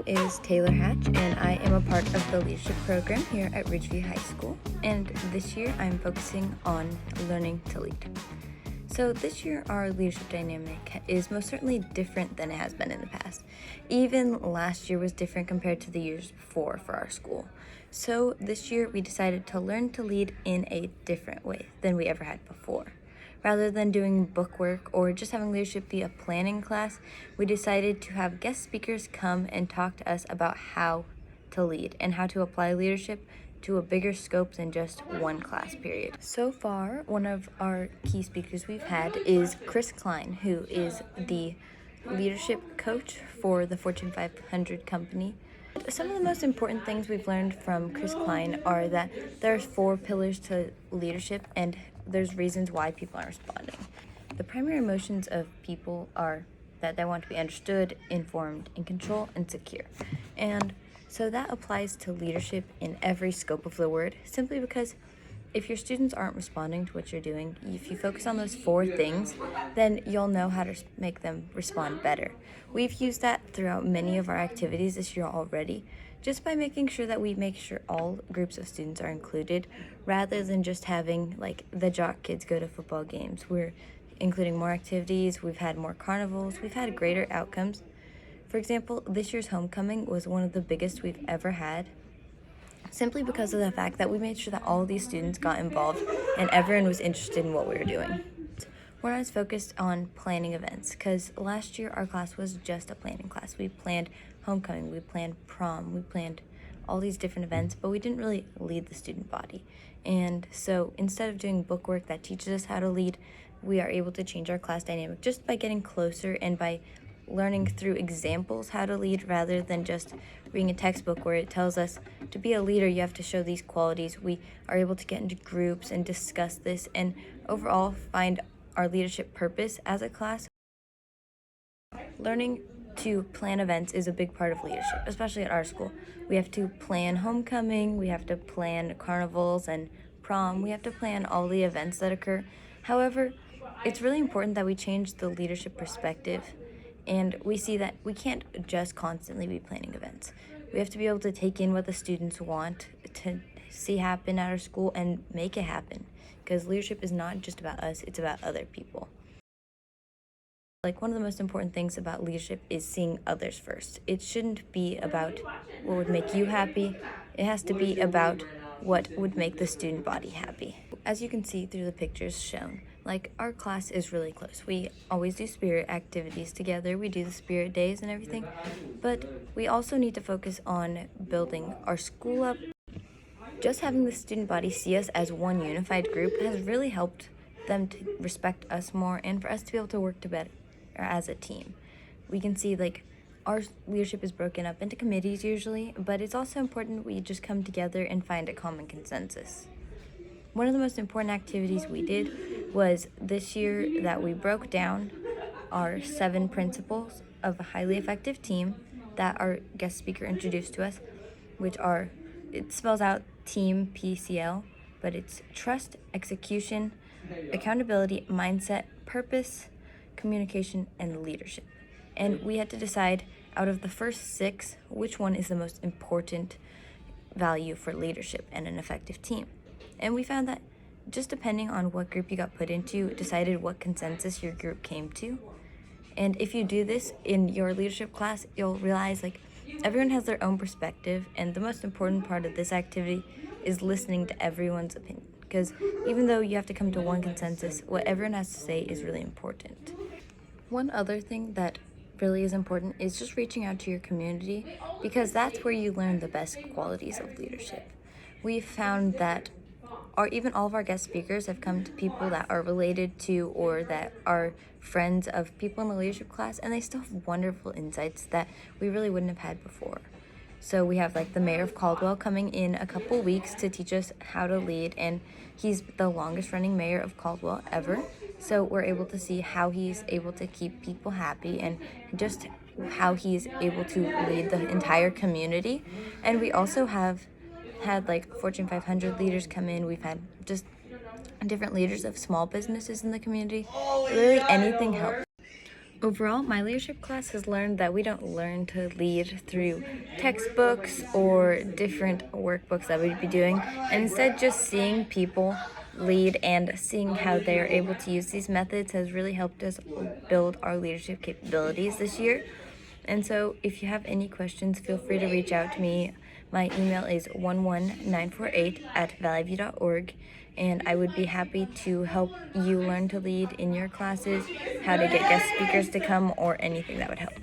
is Taylor Hatch, and I am a part of the leadership program here at Ridgevue High School. And this year I'm focusing on learning to lead. So this year our leadership dynamic is most certainly different than it has been in the past. Even last year was different compared to the years before for our school. So this year we decided to learn to lead in a different way than we ever had before. Rather than doing book work or just having leadership be a planning class, we decided to have guest speakers come and talk to us about how to lead and how to apply leadership to a bigger scope than just one class period. So far, one of our key speakers we've had is Klein, who is the leadership coach for the Fortune 500 company. Some of the most important things we've learned from Klein are that there's 4 pillars to leadership, and there's reasons why people aren't responding. The primary emotions of people are that they want to be understood, informed, in control, and secure. And so that applies to leadership in every scope of the word, simply because if your students aren't responding to what you're doing, if you focus on those 4 things, then you'll know how to make them respond better. We've used that throughout many of our activities this year already, just by making sure that we make sure all groups of students are included, rather than just having like the jock kids go to football games. We're including more activities, we've had more carnivals, we've had greater outcomes. For example, this year's homecoming was one of the biggest we've ever had, simply because of the fact that we made sure that all of these students got involved and everyone was interested in what we were doing. We're not as focused on planning events, because last year our class was just a planning class. We planned homecoming, we planned prom, we planned all these different events, but we didn't really lead the student body. And so instead of doing book work that teaches us how to lead, we are able to change our class dynamic just by getting closer and by learning through examples how to lead, rather than just reading a textbook where it tells us to be a leader you have to show these qualities. We are able to get into groups and discuss this and overall find our leadership purpose as a class. Learning to plan events is a big part of leadership, especially at our school. We have to plan homecoming, we have to plan carnivals and prom, we have to plan all the events that occur. However, it's really important that we change the leadership perspective, and we see that we can't just constantly be planning events. We have to be able to take in what the students want to see happen at our school and make it happen, because leadership is not just about us, it's about other people. Like, one of the most important things about leadership is seeing others first. It shouldn't be about what would make you happy. It has to be about what would make the student body happy. As you can see through the pictures shown, like, our class is really close. We always do spirit activities together. We do the spirit days and everything. But we also need to focus on building our school up. Just having the student body see us as one unified group has really helped them to respect us more and for us to be able to work together as a team. We can see, like, our leadership is broken up into committees usually, but it's also important we just come together and find a common consensus. One of the most important activities we did was this year that we broke down our 7 principles of a highly effective team that our guest speaker introduced to us, which are, it spells out team PCL, but it's trust, execution, accountability, mindset, purpose, communication, and leadership. And we had to decide out of the first 6 which one is the most important value for leadership and an effective team. And we found that just depending on what group you got put into decided what consensus your group came to. And if you do this in your leadership class, you'll realize, like, everyone has their own perspective, and the most important part of this activity is listening to everyone's opinion, because even though you have to come to one consensus, what everyone has to say is really important. One other thing that really is important is just reaching out to your community, because that's where you learn the best qualities of leadership. We've found that even all of our guest speakers have come to people that are related to or that are friends of people in the leadership class, and they still have wonderful insights that we really wouldn't have had before. So we have, like, the mayor of Caldwell coming in a couple weeks to teach us how to lead, and he's the longest running mayor of Caldwell ever. So we're able to see how he's able to keep people happy and just how he's able to lead the entire community. And we also have had, like, Fortune 500 leaders come in. We've had just different leaders of small businesses in the community. Really, anything helps. Overall, my leadership class has learned that we don't learn to lead through textbooks or different workbooks that we'd be doing, and instead just seeing people lead and seeing how they are able to use these methods has really helped us build our leadership capabilities this year. And so if you have any questions, feel free to reach out to me. My email is 11948@valleyview.org, and I would be happy to help you learn to lead in your classes, how to get guest speakers to come, or anything that would help.